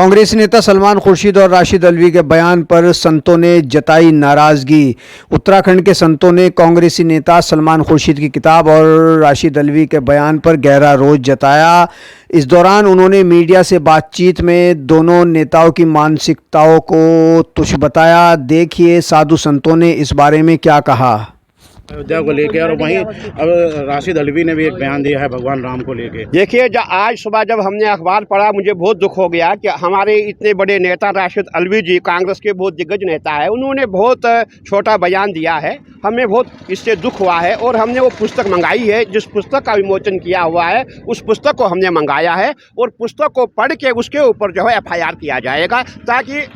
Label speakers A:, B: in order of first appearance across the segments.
A: कांग्रेसी नेता सलमान खुर्शीद और राशिद अल्वी के बयान पर संतों ने जताई नाराजगी। उत्तराखंड के संतों ने कांग्रेसी नेता सलमान खुर्शीद की किताब और राशिद अल्वी के बयान पर गहरा रोष जताया। इस दौरान उन्होंने मीडिया से बातचीत में दोनों नेताओं की मानसिकताओं को तुच्छ बताया। देखिए साधु संतों ने इस बारे में क्या कहा।
B: अयोध्या को लेके और वहीं अब राशिद अल्वी ने भी एक बयान दिया है भगवान राम को लेके।
C: देखिए, आज सुबह जब हमने अखबार पढ़ा मुझे बहुत दुख हो गया कि हमारे इतने बड़े नेता राशिद अल्वी जी, कांग्रेस के बहुत दिग्गज नेता है, उन्होंने बहुत छोटा बयान दिया है। हमें बहुत इससे दुख हुआ है और हमने वो पुस्तक मंगाई है। जिस पुस्तक का विमोचन किया हुआ है उस पुस्तक को हमने मंगाया है और पुस्तक को पढ़ के उसके ऊपर जो है FIR किया जाएगा ताकि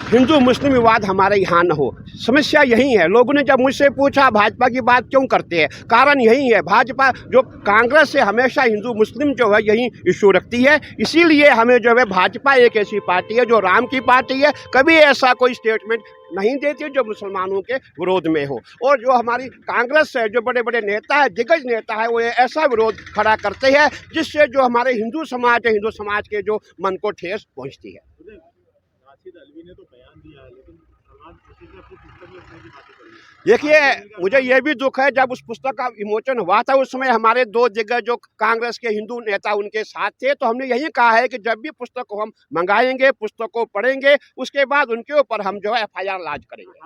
C: हिंदू मुस्लिम विवाद हमारे यहाँ न हो। समस्या यही है। लोगों ने जब मुझसे पूछा भाजपा की बात क्यों करते हैं, कारण यही है, भाजपा जो कांग्रेस से हमेशा हिंदू मुस्लिम जो है यही इशू रखती है। इसीलिए हमें जो है भाजपा एक ऐसी पार्टी है जो राम की पार्टी है, कभी ऐसा कोई स्टेटमेंट नहीं देती जो मुसलमानों के विरोध में हो। और जो हमारी कांग्रेस है, जो बड़े बड़े नेता है, दिग्गज नेता है, वो ऐसा विरोध खड़ा करते हैं जिससे जो हमारे हिंदू समाज है, हिंदू समाज के जो मन को ठेस पहुँचती है।
B: अल्वी ने तो बयान दिया है, लेकिन सलमान खुर्शीद ने अपनी पुस्तक में उसने की बातें करी।
C: देखिए, मुझे ये भी दुख है, जब उस पुस्तक का विमोचन हुआ था उस समय हमारे दो दिग्गज जो कांग्रेस के हिंदू नेता उनके साथ थे, तो हमने यही कहा है कि जब भी पुस्तक को हम मंगाएंगे, पुस्तक को पढ़ेंगे, उसके बाद उनके ऊपर हम जो है FIR लॉन्च करेंगे।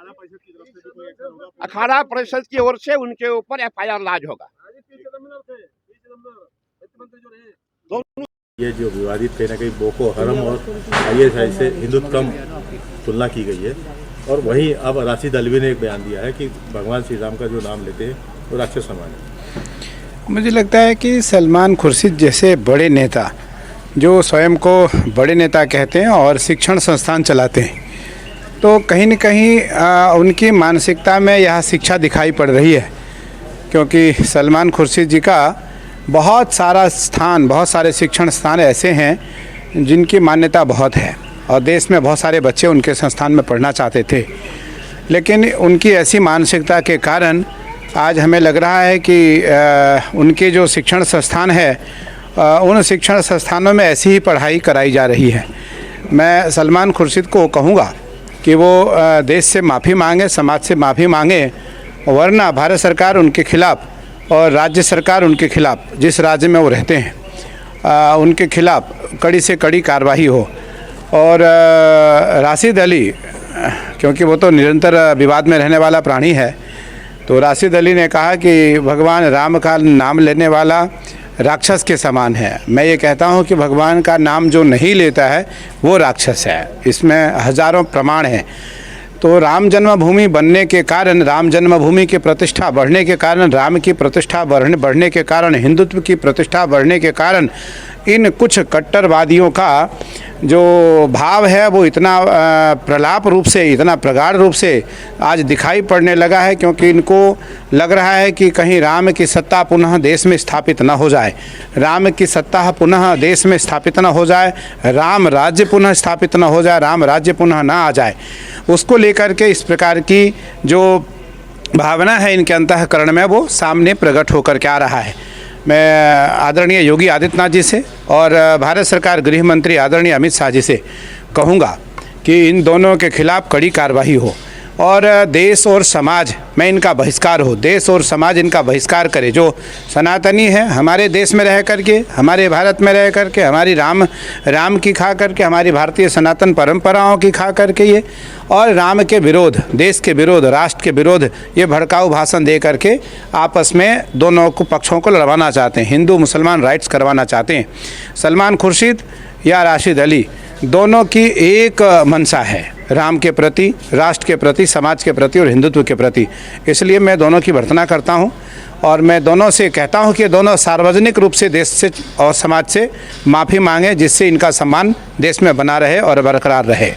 C: अखाड़ा परिषद की ओर से उनके ऊपर FIR लॉन्च होगा।
B: ये जो विवादित कहीं ना कहीं बोको हरम और ISI से हिंदुत्व तुलना की गई है, और वहीं अब राशिद अल्वी ने एक बयान दिया है कि भगवान श्री राम का जो नाम लेते हैं वो राक्षस समान है।
D: मुझे लगता है कि सलमान खुर्शीद जैसे बड़े नेता जो स्वयं को बड़े नेता कहते हैं और शिक्षण संस्थान चलाते हैं, तो कहीं न कहीं उनकी मानसिकता में यह शिक्षा दिखाई पड़ रही है। क्योंकि सलमान खुर्शीद जी का बहुत सारे शिक्षण स्थान ऐसे हैं जिनकी मान्यता बहुत है और देश में बहुत सारे बच्चे उनके संस्थान में पढ़ना चाहते थे, लेकिन उनकी ऐसी मानसिकता के कारण आज हमें लग रहा है कि उनके जो शिक्षण संस्थान है उन शिक्षण संस्थानों में ऐसी ही पढ़ाई कराई जा रही है। मैं सलमान खुर्शीद को कहूँगा कि वो देश से माफ़ी मांगे, समाज से माफ़ी मांगे, वरना भारत सरकार उनके खिलाफ़ और राज्य सरकार उनके खिलाफ़, जिस राज्य में वो रहते हैं उनके खिलाफ़ कड़ी से कड़ी कार्रवाई हो। और राशिद अली, क्योंकि वो तो निरंतर विवाद में रहने वाला प्राणी है, तो राशिद अली ने कहा कि भगवान राम का नाम लेने वाला राक्षस के समान है। मैं ये कहता हूँ कि भगवान का नाम जो नहीं लेता है वो राक्षस है। इसमें हज़ारों प्रमाण हैं। तो राम जन्मभूमि बनने के कारण, राम जन्मभूमि की प्रतिष्ठा बढ़ने के कारण, राम की प्रतिष्ठा बढ़ने के कारण, हिंदुत्व की प्रतिष्ठा बढ़ने के कारण इन कुछ कट्टरवादियों का जो भाव है वो इतना प्रलाप रूप से, इतना प्रगाढ़ रूप से आज दिखाई पड़ने लगा है, क्योंकि इनको लग रहा है कि कहीं राम की सत्ता पुनः देश में स्थापित न हो जाए, राम की सत्ता पुनः देश में स्थापित न हो जाए, राम राज्य पुनः स्थापित न हो जाए, राम राज्य पुनः ना आ जाए। उसको लेकर के इस प्रकार की जो भावना है इनके अंतःकरण में वो सामने प्रकट होकर के आ रहा है। मैं आदरणीय योगी आदित्यनाथ जी से और भारत सरकार गृह मंत्री आदरणीय अमित शाह जी से कहूँगा कि इन दोनों के खिलाफ़ कड़ी कार्रवाई हो और देश और समाज में इनका बहिष्कार हो, देश और समाज इनका बहिष्कार करे। जो सनातनी है, हमारे देश में रह करके, हमारे भारत में रह करके, हमारी राम की खा करके, हमारी भारतीय सनातन परंपराओं की खा करके ये, और राम के विरोध, देश के विरोध, राष्ट्र के विरोध ये भड़काऊ भाषण दे करके आपस में दोनों को पक्षों को लड़वाना चाहते हैं, हिंदू मुसलमान राइट्स करवाना चाहते हैं। सलमान खुर्शीद या राशिद अली दोनों की एक मंशा है, राम के प्रति, राष्ट्र के प्रति, समाज के प्रति और हिंदुत्व के प्रति। इसलिए मैं दोनों की भर्त्सना करता हूं और मैं दोनों से कहता हूं कि दोनों सार्वजनिक रूप से देश से और समाज से माफ़ी मांगे, जिससे इनका सम्मान देश में बना रहे और बरकरार रहे।